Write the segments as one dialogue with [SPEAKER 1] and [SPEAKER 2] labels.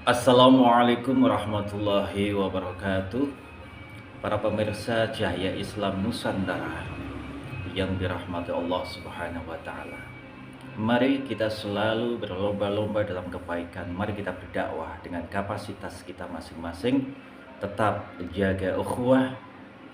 [SPEAKER 1] Assalamualaikum warahmatullahi wabarakatuh. Para pemirsa Cahaya Islam Nusantara yang dirahmati Allah Subhanahu wa taala. Mari kita selalu berlomba-lomba dalam kebaikan. Mari kita berdakwah dengan kapasitas kita masing-masing. Tetap jaga ukhuwah,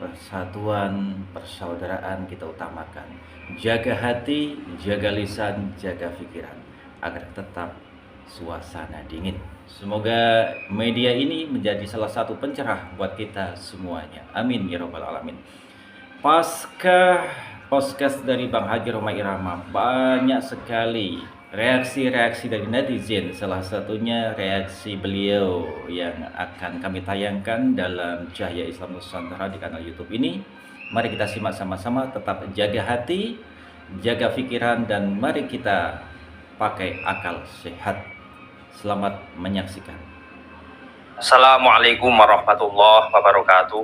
[SPEAKER 1] persatuan, persaudaraan kita utamakan. Jaga hati, jaga lisan, jaga pikiran agar tetap suasana dingin. Semoga media ini menjadi salah satu pencerah buat kita semuanya. Amin ya robbal alamin. Pasca podcast dari Bang Haji Roma Irama, banyak sekali reaksi-reaksi dari netizen. Salah satunya reaksi beliau yang akan kami tayangkan dalam Cahaya Islam Nusantara di kanal YouTube ini. Mari kita simak sama-sama. Tetap jaga hati, jaga pikiran, dan mari kita pakai akal sehat. Selamat menyaksikan.
[SPEAKER 2] Assalamualaikum warahmatullahi wabarakatuh.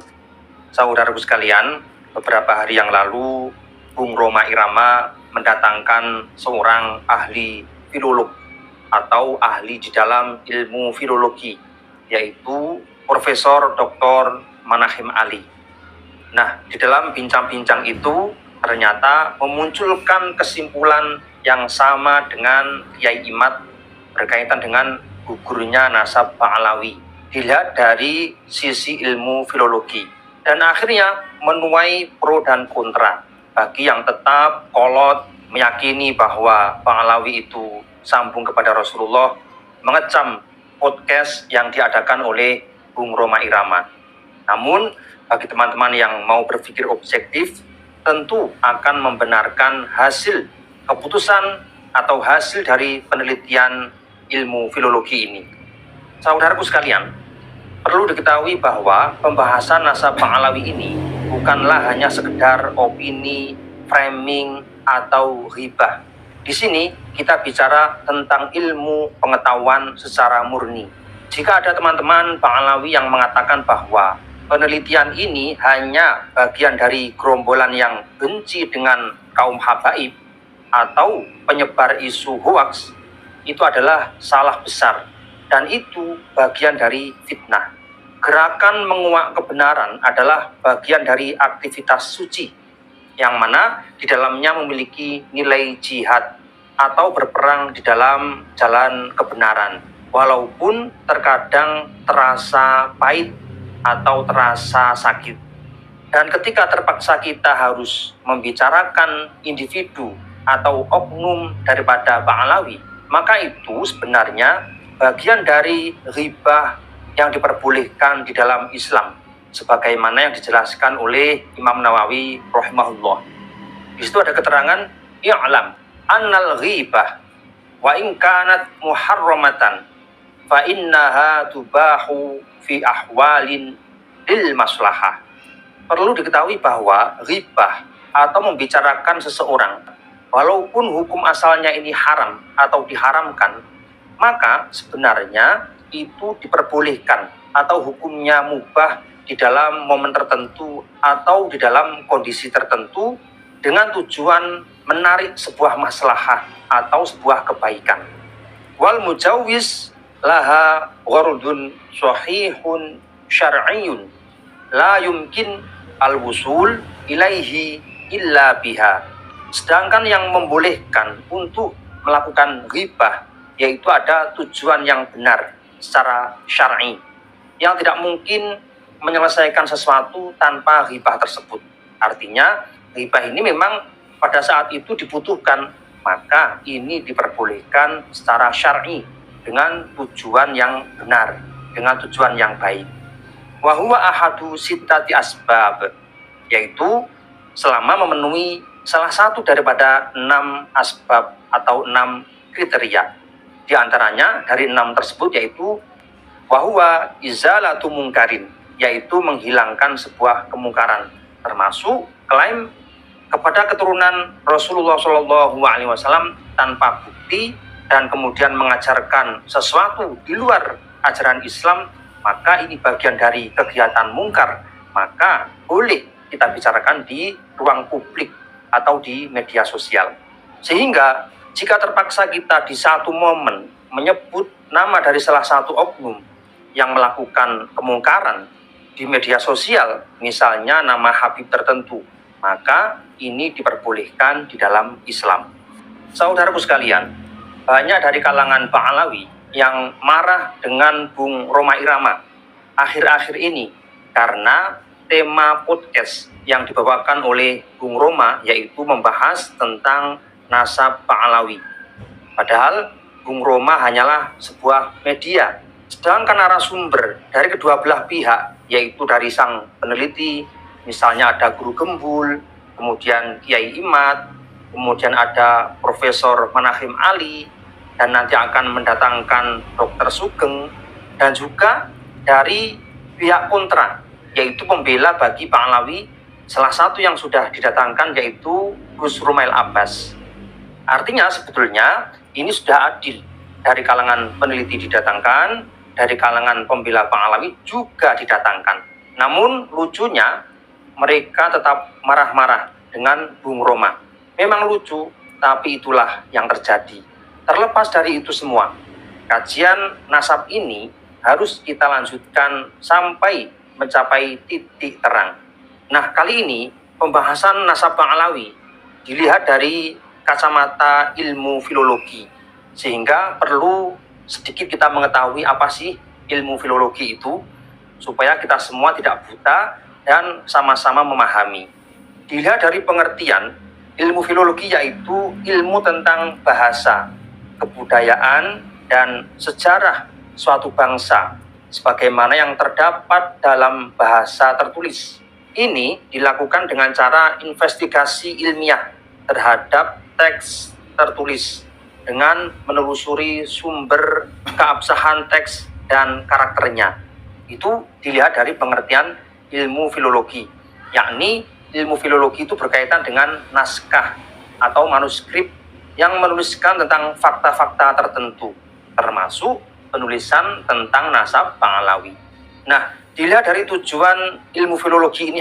[SPEAKER 2] Saudaraku sekalian, beberapa hari yang lalu Bung Roma Irama mendatangkan seorang ahli filolog atau ahli di dalam ilmu filologi, yaitu Profesor Dr. Manahim Ali. Nah, di dalam bincang-bincang itu ternyata memunculkan kesimpulan yang sama dengan Kiai Imad berkaitan dengan gugurnya nasab Ba'alawi dilihat dari sisi ilmu filologi, dan akhirnya menuai pro dan kontra. Bagi yang tetap kolot meyakini bahwa Ba'alawi itu sambung kepada Rasulullah, mengecam podcast yang diadakan oleh Bung Roma Irama. Namun bagi teman-teman yang mau berpikir objektif, tentu akan membenarkan hasil keputusan atau hasil dari penelitian ilmu filologi ini. Saudaraku sekalian, perlu diketahui bahwa pembahasan nasab Ba'alawi ini bukanlah hanya sekedar opini, framing, atau ghibah. Di sini kita bicara tentang ilmu pengetahuan secara murni. Jika ada teman-teman Ba'alawi yang mengatakan bahwa penelitian ini hanya bagian dari gerombolan yang benci dengan kaum habaib atau penyebar isu hoaks, itu adalah salah besar, dan itu bagian dari fitnah. Gerakan menguak kebenaran adalah bagian dari aktivitas suci, yang mana di dalamnya memiliki nilai jihad atau berperang di dalam jalan kebenaran, walaupun terkadang terasa pahit atau terasa sakit. Dan ketika terpaksa kita harus membicarakan individu atau oknum daripada Ba'alawi, maka itu sebenarnya bagian dari ghibah yang diperbolehkan di dalam Islam, sebagaimana yang dijelaskan oleh Imam Nawawi rahimahullah. Di situ ada keterangan, i'lam annal ghibah wa in kanat muharramatan fa innaha tubahu fi ahwalin lil maslahah. Perlu diketahui bahwa ghibah atau membicarakan seseorang, walaupun hukum asalnya ini haram atau diharamkan, maka sebenarnya itu diperbolehkan atau hukumnya mubah di dalam momen tertentu atau di dalam kondisi tertentu dengan tujuan menarik sebuah maslahah atau sebuah kebaikan. Wal mujawwiz laha ghardun sahihun syar'iyyun la yumkin al-wusul ilaihi illa biha. Sedangkan yang membolehkan untuk melakukan ghibah, yaitu ada tujuan yang benar secara syar'i, yang tidak mungkin menyelesaikan sesuatu tanpa ghibah tersebut. Artinya ghibah ini memang pada saat itu dibutuhkan, maka ini diperbolehkan secara syar'i dengan tujuan yang benar, dengan tujuan yang baik. Wa huwa ahadu sittati asbab, yaitu selama memenuhi salah satu daripada 6 asbab atau 6 kriteria. Di antaranya dari 6 tersebut yaitu wahwa izalatu mungkarin, yaitu menghilangkan sebuah kemungkaran, termasuk klaim kepada keturunan Rasulullah SAW tanpa bukti dan kemudian mengajarkan sesuatu di luar ajaran Islam, maka ini bagian dari kegiatan mungkar, maka boleh kita bicarakan di ruang publik atau di media sosial. Sehingga jika terpaksa kita di satu momen menyebut nama dari salah satu oknum yang melakukan kemungkaran di media sosial, misalnya nama Habib tertentu, maka ini diperbolehkan di dalam Islam. Saudaraku sekalian, banyak dari kalangan Ba'alawi yang marah dengan Bung Rhoma Irama akhir-akhir ini karena tema podcast yang dibawakan oleh Bung Rhoma yaitu membahas tentang nasab Ba'alawi. Padahal Bung Rhoma hanyalah sebuah media, sedangkan narasumber dari kedua belah pihak, yaitu dari sang peneliti, misalnya ada Guru Gembul, kemudian Kiai Imad, kemudian ada Profesor Manahim Ali, dan nanti akan mendatangkan Dr. Sugeng, dan juga dari pihak kontra, yaitu pembela bagi Ba'alawi, salah satu yang sudah didatangkan yaitu Gus Rumail Abbas. Artinya sebetulnya ini sudah adil, dari kalangan peneliti didatangkan, dari kalangan pembela Ba'alawi juga didatangkan. Namun lucunya mereka tetap marah-marah dengan Bung Rhoma. Memang lucu, tapi itulah yang terjadi. Terlepas dari itu semua, kajian nasab ini harus kita lanjutkan sampai mencapai titik terang. Nah, kali ini pembahasan nasab Ba'alawi dilihat dari kacamata ilmu filologi, sehingga perlu sedikit kita mengetahui apa sih ilmu filologi itu, supaya kita semua tidak buta dan sama-sama memahami. Dilihat dari pengertian, ilmu filologi yaitu ilmu tentang bahasa, kebudayaan, dan sejarah suatu bangsa sebagaimana yang terdapat dalam bahasa tertulis. Ini dilakukan dengan cara investigasi ilmiah terhadap teks tertulis dengan menelusuri sumber keabsahan teks dan karakternya. Itu dilihat dari pengertian ilmu filologi, yakni ilmu filologi itu berkaitan dengan naskah atau manuskrip yang menuliskan tentang fakta-fakta tertentu, termasuk penulisan tentang nasab Ba'alawi. Nah, dilihat dari tujuan ilmu filologi ini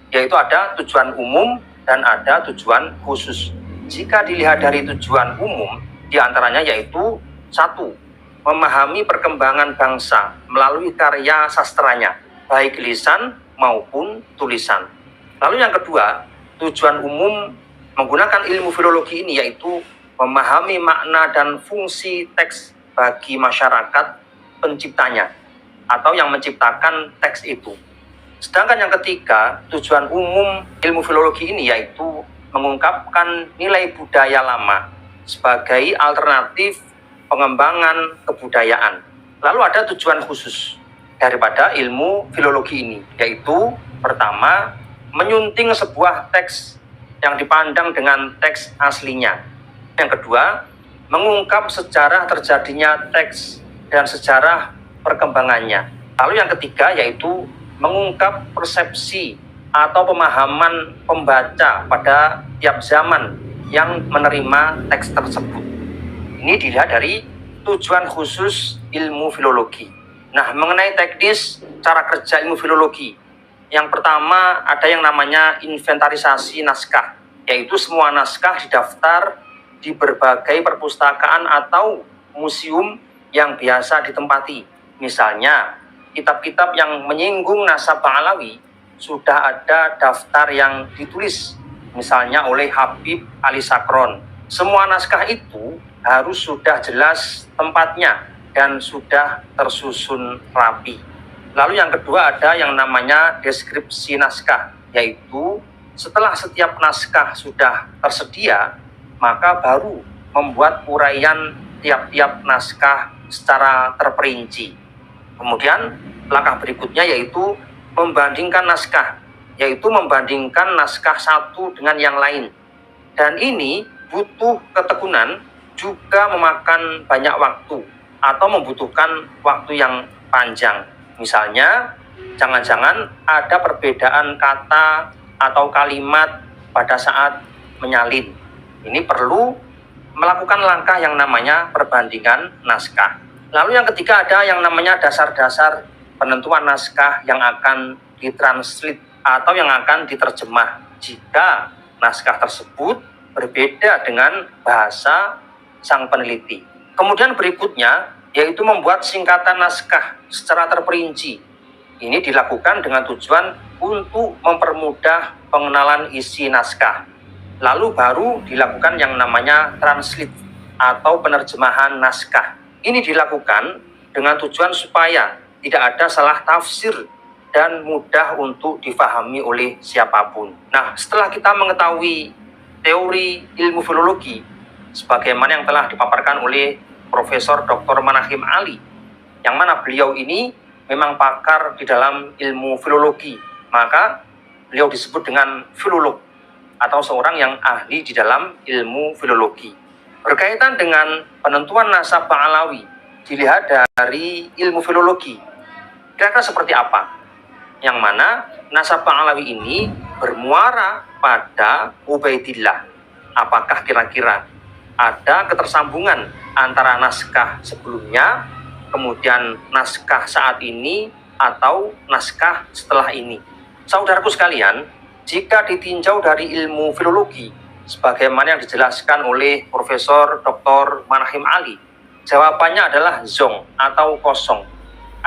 [SPEAKER 2] yaitu ada tujuan umum dan ada tujuan khusus. Jika dilihat dari tujuan umum, diantaranya yaitu 1. Memahami perkembangan bangsa melalui karya sastranya, baik lisan maupun tulisan. Lalu yang kedua, tujuan umum menggunakan ilmu filologi ini yaitu memahami makna dan fungsi teks bagi masyarakat penciptanya atau yang menciptakan teks itu. Sedangkan yang ketiga, tujuan umum ilmu filologi ini yaitu mengungkapkan nilai budaya lama sebagai alternatif pengembangan kebudayaan. Lalu ada tujuan khusus daripada ilmu filologi ini, yaitu pertama, menyunting sebuah teks yang dipandang dengan teks aslinya. Yang kedua, mengungkap sejarah terjadinya teks dan sejarah perkembangannya. Lalu yang ketiga yaitu mengungkap persepsi atau pemahaman pembaca pada tiap zaman yang menerima teks tersebut. Ini dilihat dari tujuan khusus ilmu filologi. Nah, mengenai teknis cara kerja ilmu filologi, yang pertama ada yang namanya inventarisasi naskah, yaitu semua naskah didaftar di berbagai perpustakaan atau museum yang biasa ditempati. Misalnya, kitab-kitab yang menyinggung nasab Ba'alawi sudah ada daftar yang ditulis, misalnya oleh Habib Ali Sakron. Semua naskah itu harus sudah jelas tempatnya dan sudah tersusun rapi. Lalu yang kedua ada yang namanya deskripsi naskah, yaitu setelah setiap naskah sudah tersedia, maka baru membuat uraian tiap-tiap naskah secara terperinci. Kemudian langkah berikutnya yaitu membandingkan naskah, yaitu membandingkan naskah satu dengan yang lain. Dan ini butuh ketekunan, juga memakan banyak waktu atau membutuhkan waktu yang panjang. Misalnya, jangan-jangan ada perbedaan kata atau kalimat pada saat menyalin. Ini perlu melakukan langkah yang namanya perbandingan naskah. Lalu yang ketiga ada yang namanya dasar-dasar penentuan naskah yang akan ditranslate atau yang akan diterjemah jika naskah tersebut berbeda dengan bahasa sang peneliti. Kemudian berikutnya yaitu membuat singkatan naskah secara terperinci. Ini dilakukan dengan tujuan untuk mempermudah pengenalan isi naskah. Lalu baru dilakukan yang namanya translate atau penerjemahan naskah. Ini dilakukan dengan tujuan supaya tidak ada salah tafsir dan mudah untuk difahami oleh siapapun. Nah, setelah kita mengetahui teori ilmu filologi sebagaimana yang telah dipaparkan oleh Profesor Dr. Manahim Ali, yang mana beliau ini memang pakar di dalam ilmu filologi, maka beliau disebut dengan filolog atau seorang yang ahli di dalam ilmu filologi. Berkaitan dengan penentuan nasab Ba'alawi dilihat dari ilmu filologi, kira-kira seperti apa? Yang mana nasab Ba'alawi ini bermuara pada Ubaidillah. Apakah kira-kira ada ketersambungan antara naskah sebelumnya, kemudian naskah saat ini, atau naskah setelah ini? Saudaraku sekalian, jika ditinjau dari ilmu filologi, sebagaimana yang dijelaskan oleh Profesor Dr. Manahim Ali, jawabannya adalah zong atau kosong.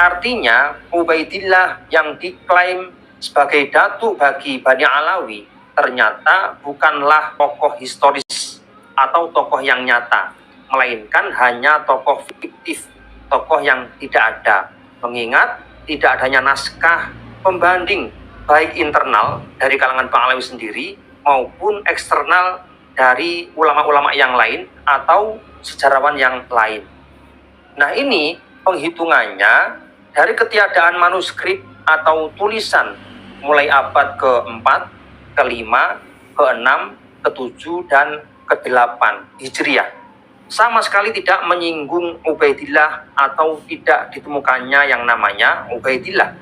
[SPEAKER 2] Artinya, Ubaidillah yang diklaim sebagai datuk bagi Bani Alawi ternyata bukanlah tokoh historis atau tokoh yang nyata, melainkan hanya tokoh fiktif, tokoh yang tidak ada. Mengingat tidak adanya naskah pembanding baik internal dari kalangan Ba'alawi sendiri maupun eksternal dari ulama-ulama yang lain atau sejarawan yang lain. Nah, ini penghitungannya dari ketiadaan manuskrip atau tulisan mulai abad ke-4, ke-5, ke-6, ke-7, dan ke-8 Hijriah. Sama sekali tidak menyinggung Ubaidillah atau tidak ditemukannya yang namanya Ubaidillah.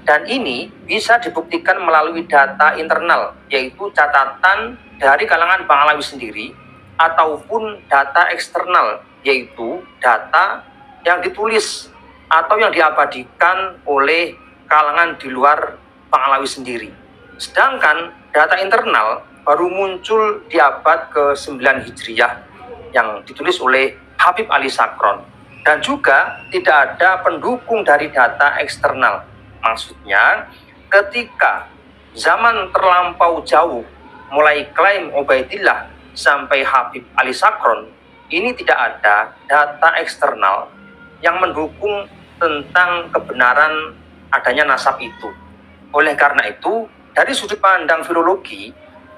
[SPEAKER 2] Dan ini bisa dibuktikan melalui data internal, yaitu catatan dari kalangan Ba'alawi sendiri, ataupun data eksternal, yaitu data yang ditulis atau yang diabadikan oleh kalangan di luar Ba'alawi sendiri. Sedangkan data internal baru muncul di abad ke-9 Hijriah yang ditulis oleh Habib Ali Sakron. Dan juga tidak ada pendukung dari data eksternal. Maksudnya, ketika zaman terlampau jauh, mulai klaim Ubaidillah sampai Habib Ali Sakron, ini tidak ada data eksternal yang mendukung tentang kebenaran adanya nasab itu. Oleh karena itu, dari sudut pandang filologi,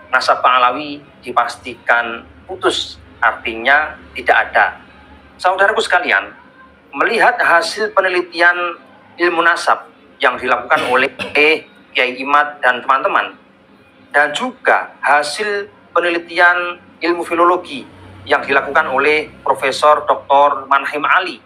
[SPEAKER 2] nasab Ba'alawi dipastikan putus, artinya tidak ada. Saudaraku sekalian, melihat hasil penelitian ilmu nasab yang dilakukan oleh Kiai Imad dan teman-teman, dan juga hasil penelitian ilmu filologi yang dilakukan oleh Profesor Dr. Manahim Ali,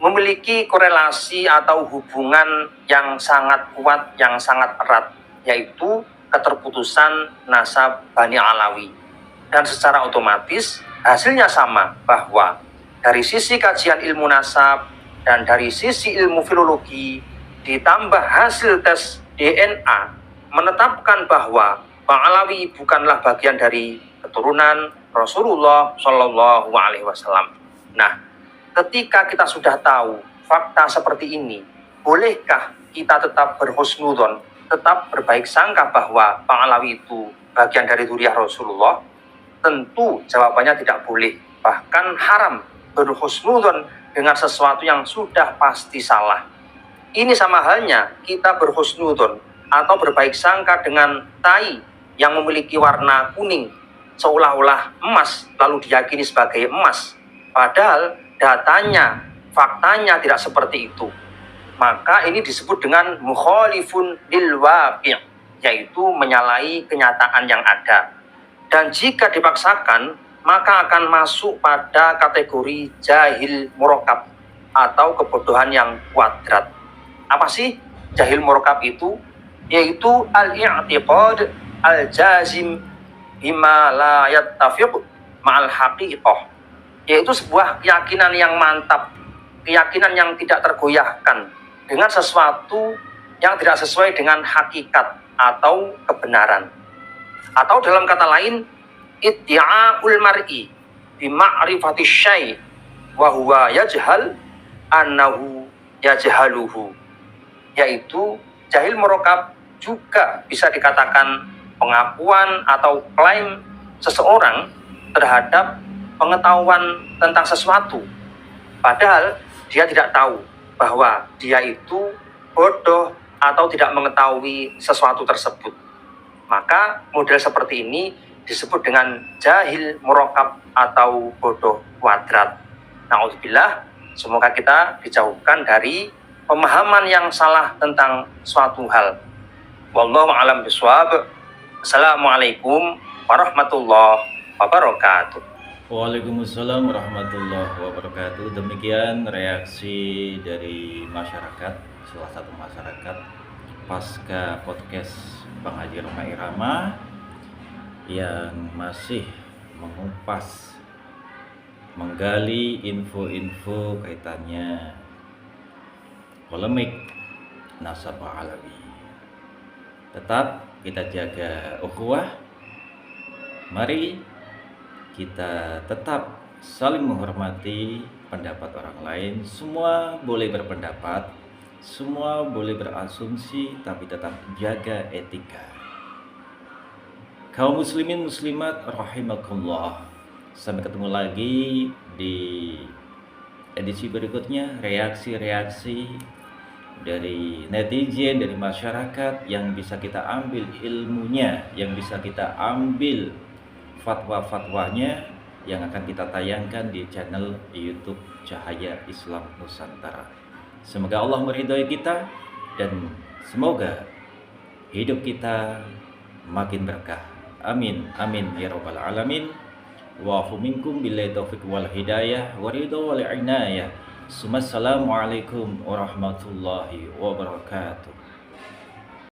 [SPEAKER 2] memiliki korelasi atau hubungan yang sangat kuat, yang sangat erat, yaitu keterputusan nasab Bani Alawi. Dan secara otomatis hasilnya sama, bahwa dari sisi kajian ilmu nasab dan dari sisi ilmu filologi ditambah hasil tes DNA menetapkan bahwa Ba'alawi bukanlah bagian dari keturunan Rasulullah Shallallahu Alaihi Wasallam. Nah, ketika kita sudah tahu fakta seperti ini, bolehkah kita tetap berhusnudzon, tetap berbaik sangka bahwa Ba'alawi itu bagian dari dzurriyyah Rasulullah? Tentu jawabannya tidak boleh, bahkan haram berhusnudzon dengan sesuatu yang sudah pasti salah. Ini sama halnya kita berhusnudzon atau berbaik sangka dengan tai yang memiliki warna kuning seolah-olah emas lalu diyakini sebagai emas, padahal datanya, faktanya tidak seperti itu. Maka ini disebut dengan mukhalifun lil waqi', yaitu menyalahi kenyataan yang ada. Dan jika dipaksakan, maka akan masuk pada kategori jahil murakkab atau kebodohan yang kuadrat. Apa sih jahil murakkab itu? Yaitu al-i'tiqad al-jazim bima la yattafiq ma'al haqiqah, yaitu sebuah keyakinan yang mantap, keyakinan yang tidak tergoyahkan dengan sesuatu yang tidak sesuai dengan hakikat atau kebenaran. Atau dalam kata lain, iddi'a'ul mar'i bima'rifati syai' wa huwa yajhal annahu yajhaluhu, yaitu jahil murokab juga bisa dikatakan pengakuan atau klaim seseorang terhadap pengetahuan tentang sesuatu, padahal dia tidak tahu bahwa dia itu bodoh atau tidak mengetahui sesuatu tersebut. Maka model seperti ini disebut dengan jahil murokab atau bodoh kuadrat. Na'udzubillah, semoga kita dijauhkan dari pemahaman yang salah tentang suatu hal. Wallahu a'lam bishawab. Assalamualaikum warahmatullahi wabarakatuh.
[SPEAKER 1] Waalaikumsalam warahmatullahi wabarakatuh. Demikian reaksi dari masyarakat, salah satu masyarakat pasca podcast Bang Haji Roma Irama yang masih mengupas, menggali info-info kaitannya polemik nasabah alawi. Tetap kita jaga ukhuwah. Mari kita tetap saling menghormati pendapat orang lain. Semua boleh berpendapat, semua boleh berasumsi, tapi tetap jaga etika. Kaum muslimin muslimat rahimakumullah. Sampai ketemu lagi di edisi berikutnya, reaksi-reaksi dari netizen, dari masyarakat yang bisa kita ambil ilmunya, yang bisa kita ambil fatwa-fatwanya, yang akan kita tayangkan di channel YouTube Cahaya Islam Nusantara. Semoga Allah meridhai kita dan semoga hidup kita makin berkah. Amin, amin ya rabbal alamin. Wa minkum billahi taufiq wal hidayah wa ridha wal inayah. Assalamualaikum warahmatullahi wabarakatuh.